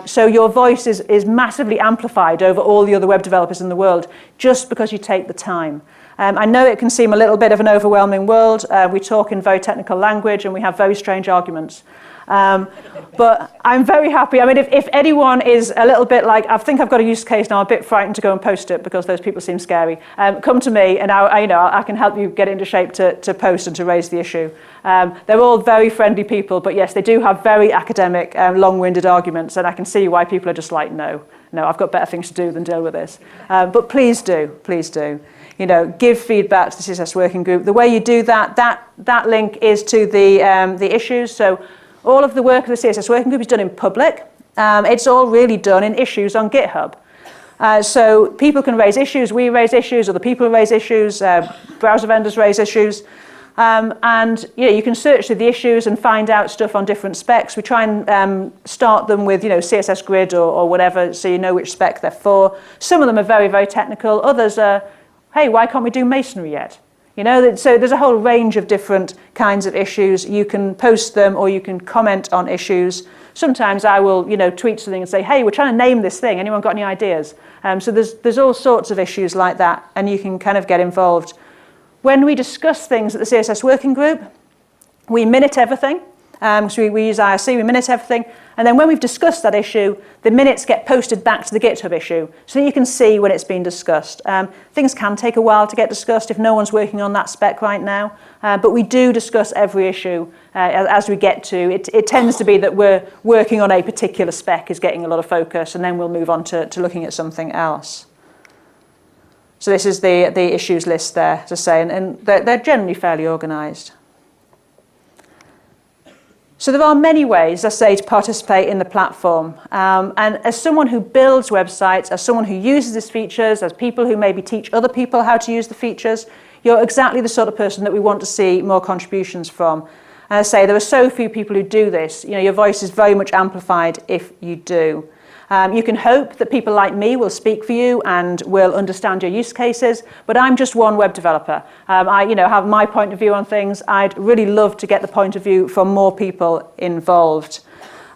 So your voice is massively amplified over all the other web developers in the world just because you take the time. I know it can seem a little bit of an overwhelming world. We talk in very technical language and we have very strange arguments. But I'm very happy. I mean, if anyone is a little bit like, I think I've got a use case now, I'm a bit frightened to go and post it because those people seem scary, come to me and I can help you get into shape to post and to raise the issue. They're all very friendly people, but yes, they do have very academic, long-winded arguments, and I can see why people are just like, no, I've got better things to do than deal with this. But please do. Give feedback to the CSS Working Group. The way you do that link is to the issues. So all of the work of the CSS Working Group is done in public. It's all really done in issues on GitHub. So people can raise issues, we raise issues, other people raise issues, browser vendors raise issues. And you can search through the issues and find out stuff on different specs. We try and start them with CSS Grid or whatever, so you know which spec they're for. Some of them are very, very technical. Others are, hey, why can't we do masonry yet? So there's a whole range of different kinds of issues. You can post them or you can comment on issues. Sometimes I will, tweet something and say, hey, we're trying to name this thing. Anyone got any ideas? So there's all sorts of issues like that, and you can kind of get involved. When we discuss things at the CSS Working Group, we minute everything. So we use IRC, we minute everything. And then when we've discussed that issue, the minutes get posted back to the GitHub issue so that you can see when it's been discussed. Things can take a while to get discussed if no one's working on that spec right now. But we do discuss every issue as we get to. It tends to be that we're working on a particular spec is getting a lot of focus, and then we'll move on to looking at something else. So this is the issues list there, to say, and they're generally fairly organised. So there are many ways, I say, to participate in the platform. And as someone who builds websites, as someone who uses these features, as people who maybe teach other people how to use the features, you're exactly the sort of person that we want to see more contributions from. And I say, there are so few people who do this. Your voice is very much amplified if you do. You can hope that people like me will speak for you and will understand your use cases, but I'm just one web developer. I have my point of view on things. I'd really love to get the point of view from more people involved.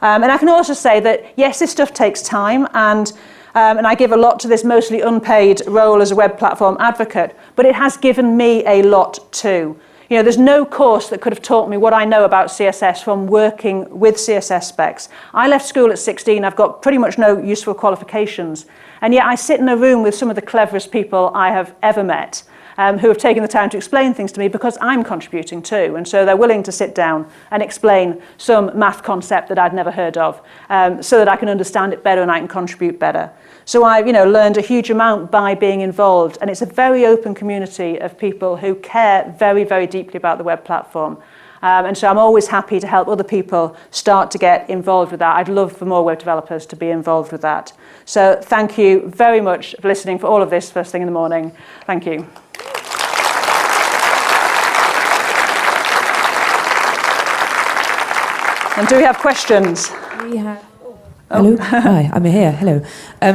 And I can also say that, yes, this stuff takes time, and I give a lot to this mostly unpaid role as a web platform advocate, but it has given me a lot too. There's no course that could have taught me what I know about CSS from working with CSS specs. I left school at 16. I've got pretty much no useful qualifications. And yet I sit in a room with some of the cleverest people I have ever met, who have taken the time to explain things to me because I'm contributing too. And so they're willing to sit down and explain some math concept that I'd never heard of, so that I can understand it better and I can contribute better. So I've learned a huge amount by being involved, and it's a very open community of people who care very, very deeply about the web platform. And so I'm always happy to help other people start to get involved with that. I'd love for more web developers to be involved with that. So thank you very much for listening for all of this first thing in the morning. Thank you. And do we have questions? We have. Hello. Hi, I'm here. Hello.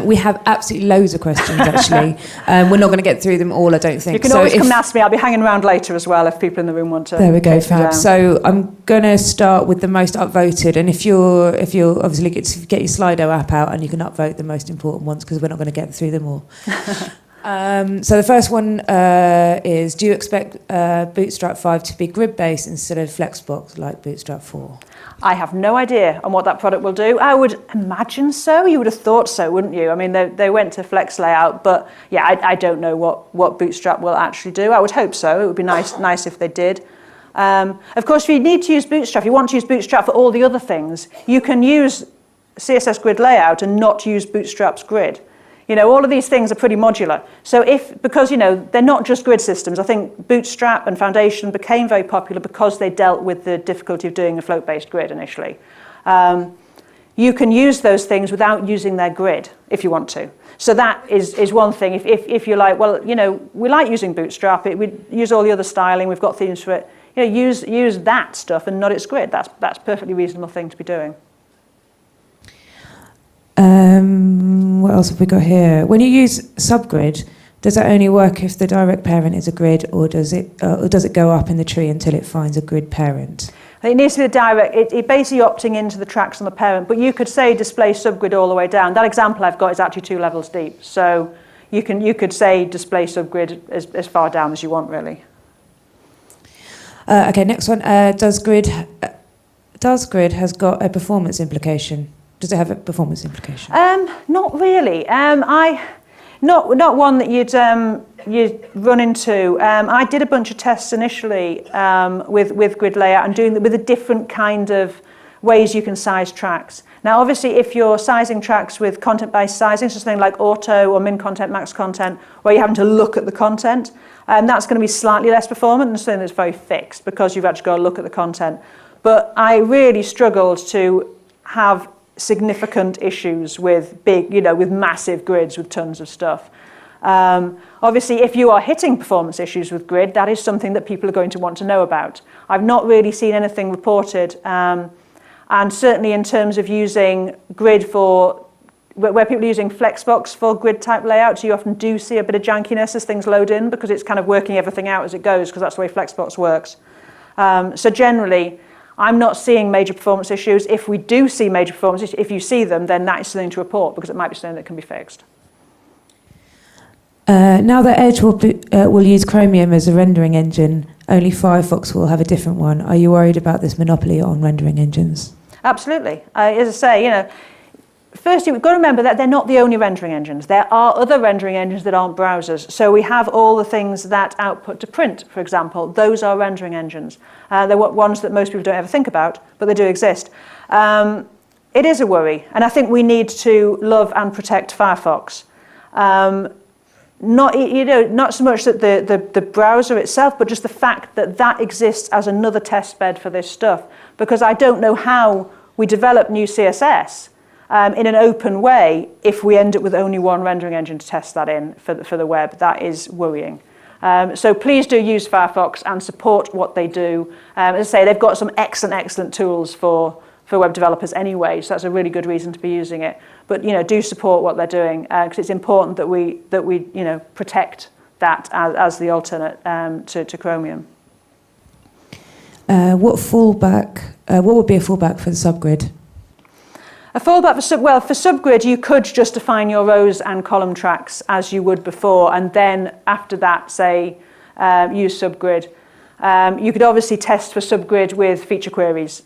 We have absolutely loads of questions, actually. We're not going to get through them all, I don't think. You can always come and ask me. I'll be hanging around later as well if people in the room want to. There we go, fab. So I'm going to start with the most upvoted, and if you're obviously get your Slido app out and you can upvote the most important ones because we're not going to get through them all. So the first one is: do you expect Bootstrap 5 to be grid-based instead of Flexbox like Bootstrap 4? I have no idea on what that product will do. I would imagine so. You would have thought so, wouldn't you? I mean, they went to Flex Layout, but yeah, I don't know what Bootstrap will actually do. I would hope so. It would be nice if they did. Of course, if you need to use Bootstrap, if you want to use Bootstrap for all the other things, you can use CSS Grid Layout and not use Bootstrap's grid. You know, all of these things are pretty modular. So because, you know, they're not just grid systems, I think Bootstrap and Foundation became very popular because they dealt with the difficulty of doing a float-based grid initially. You can use those things without using their grid if you want to. So that is one thing. If you're like, well, you know, we like using Bootstrap, we use all the other styling, we've got themes for it. You know, use that stuff and not its grid. That's a perfectly reasonable thing to be doing. What else have we got here? When you use Subgrid, does that only work if the direct parent is a grid, or does it go up in the tree until it finds a grid parent? It needs to be the direct. It basically opting into the tracks on the parent, but you could say display subgrid all the way down. That example I've got is actually 2 levels deep, so you could say display subgrid as far down as you want, really. Okay, next one. Does grid has got a performance implication? Does it have a performance implication? Not really. Not one that you'd run into. I did a bunch of tests initially with Grid Layout and doing with a different kind of ways you can size tracks. Now, obviously, if you're sizing tracks with content-based sizing, so something like auto or min content, max content, where you're having to look at the content, that's going to be slightly less performant than something that's very fixed because you've actually got to look at the content. But I really struggled to have significant issues with with massive grids with tons of stuff. Obviously, if you are hitting performance issues with grid, that is something that people are going to want to know about. I've not really seen anything reported, and certainly in terms of using grid where people are using Flexbox for grid type layouts, you often do see a bit of jankiness as things load in because it's kind of working everything out as it goes because that's the way Flexbox works. So generally, I'm not seeing major performance issues. If we do see major performance issues, if you see them, then that is something to report because it might be something that can be fixed. Now that Edge will use Chromium as a rendering engine, only Firefox will have a different one. Are you worried about this monopoly on rendering engines? Absolutely. As I say, firstly, we've got to remember that they're not the only rendering engines. There are other rendering engines that aren't browsers. So we have all the things that output to print, for example. Those are rendering engines. They're ones that most people don't ever think about, but they do exist. It is a worry, and I think we need to love and protect Firefox. Not so much that the browser itself, but just the fact that exists as another test bed for this stuff. Because I don't know how we develop new CSS in an open way if we end up with only one rendering engine to test that in for the web. That is worrying. So please do use Firefox and support what they do. As I say, they've got some excellent tools for web developers anyway, so that's a really good reason to be using it. But do support what they're doing because it's important that we protect that as the alternate to Chromium. What would be a fallback for the subgrid? A fallback for Subgrid, you could just define your rows and column tracks as you would before, and then after that, say, use Subgrid. You could obviously test for Subgrid with feature queries.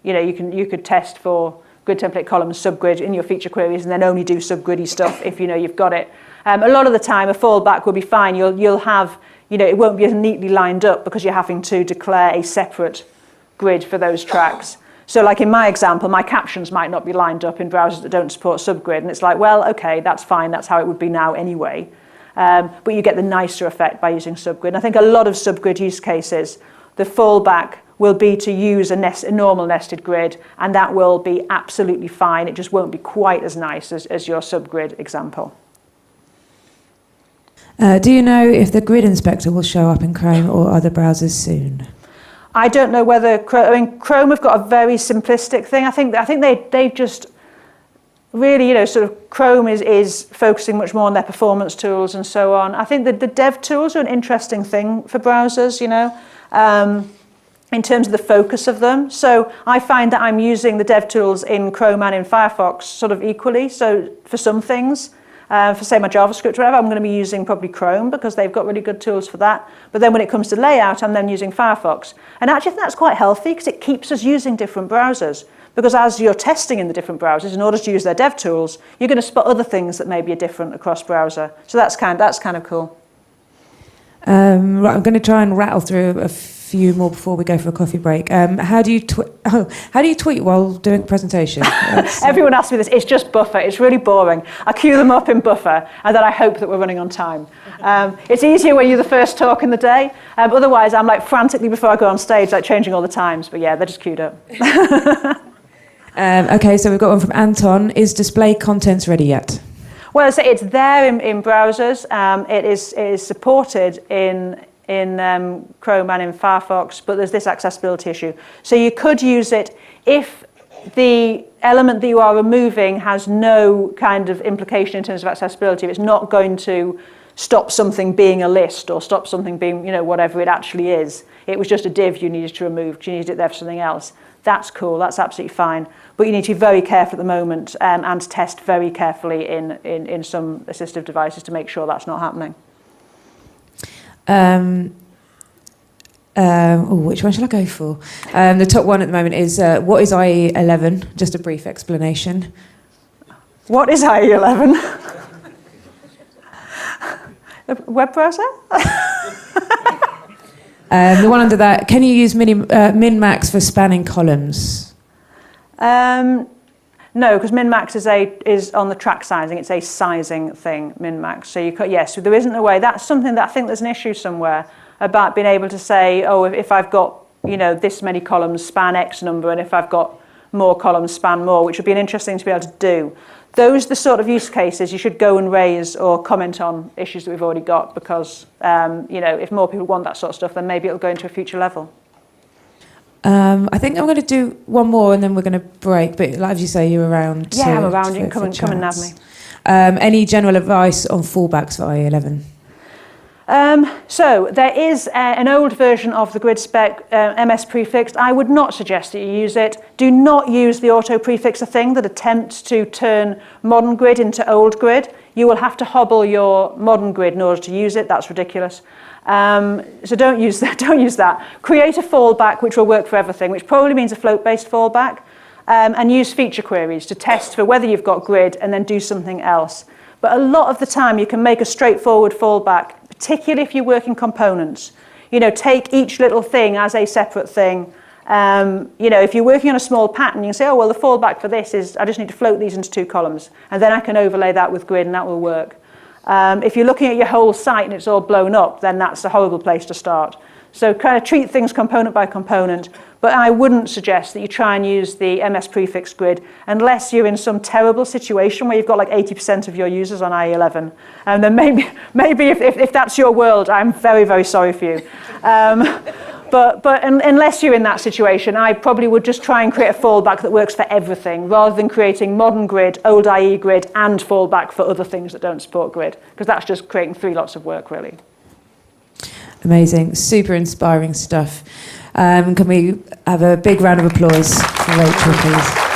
You could test for grid template columns Subgrid in your feature queries, and then only do Subgriddy stuff if you've got it. A lot of the time, a fallback will be fine. You'll have it won't be as neatly lined up because you're having to declare a separate grid for those tracks. So like in my example, my captions might not be lined up in browsers that don't support Subgrid. And it's like, well, okay, that's fine. That's how it would be now anyway. But you get the nicer effect by using Subgrid. And I think a lot of Subgrid use cases, the fallback will be to use a normal nested grid, and that will be absolutely fine. It just won't be quite as nice as your Subgrid example. Do you know if the grid inspector will show up in Chrome or other browsers soon? I don't know whether Chrome have got a very simplistic thing. I think they've just really, sort of Chrome is focusing much more on their performance tools and so on. I think that the dev tools are an interesting thing for browsers, in terms of the focus of them. So I find that I'm using the dev tools in Chrome and in Firefox sort of equally. So for some things, for say my JavaScript or whatever, I'm going to be using probably Chrome because they've got really good tools for that. But then when it comes to layout, I'm then using Firefox. And actually I think that's quite healthy because it keeps us using different browsers. Because as you're testing in the different browsers, in order to use their dev tools, you're going to spot other things that maybe are different across browser. So that's kind of cool. Right, I'm going to try and rattle through a few more before we go for a coffee break. How do you tweet while doing the presentation? Everyone asks me this. It's just Buffer. It's really boring. I queue them up in Buffer, and then I hope that we're running on time. It's easier when you're the first talk in the day. Otherwise, I'm like frantically before I go on stage, like changing all the times. But yeah, they're just queued up. Okay, so we've got one from Anton. Is display contents ready yet? Well, so it's there in browsers. It is supported in Chrome and in Firefox, but there's this accessibility issue. So you could use it if the element that you are removing has no kind of implication in terms of accessibility. If it's not going to stop something being a list or stop something being, whatever it actually is. It was just a div you needed to remove. You needed it there for something else. That's cool. That's absolutely fine. But you need to be very careful at the moment and test very carefully in some assistive devices to make sure that's not happening. Which one shall I go for? The top one at the moment is what is IE 11? Just a brief explanation. What is IE 11? A web browser? The one under that, can you use min-max for spanning columns? No, because min-max is on the track sizing. It's a sizing thing, min-max. So so there isn't a way. That's something that I think there's an issue somewhere about being able to say, if I've got this many columns, span X number, and if I've got more columns, span more, which would be interesting to be able to do. Those are the sort of use cases you should go and raise or comment on issues that we've already got because, if more people want that sort of stuff, then maybe it'll go into a future level. I think I'm going to do one more and then we're going to break. But like as you say, you're around. Yeah, I'm around. You can come and nab me. Any general advice on fallbacks for IE11? So there is an old version of the grid spec, MS prefixed. I would not suggest that you use it. Do not use the auto prefixer thing that attempts to turn modern grid into old grid. You will have to hobble your modern grid in order to use it. That's ridiculous. So don't use that. Don't use that. Create a fallback which will work for everything, which probably means a float-based fallback, and use feature queries to test for whether you've got grid and then do something else. But a lot of the time you can make a straightforward fallback, particularly if you work in components. Take each little thing as a separate thing. If you're working on a small pattern, you can say, the fallback for this is I just need to float these into 2 columns, and then I can overlay that with grid, and that will work. If you're looking at your whole site and it's all blown up, then that's a horrible place to start. So kind of treat things component by component, but I wouldn't suggest that you try and use the MS prefix grid unless you're in some terrible situation where you've got like 80% of your users on IE11. And then maybe if that's your world, I'm very, very sorry for you. But unless you're in that situation, I probably would just try and create a fallback that works for everything rather than creating modern grid, old IE grid, and fallback for other things that don't support grid, because that's just creating 3 lots of work, really. Amazing, super inspiring stuff. Can we have a big round of applause for Rachel, please?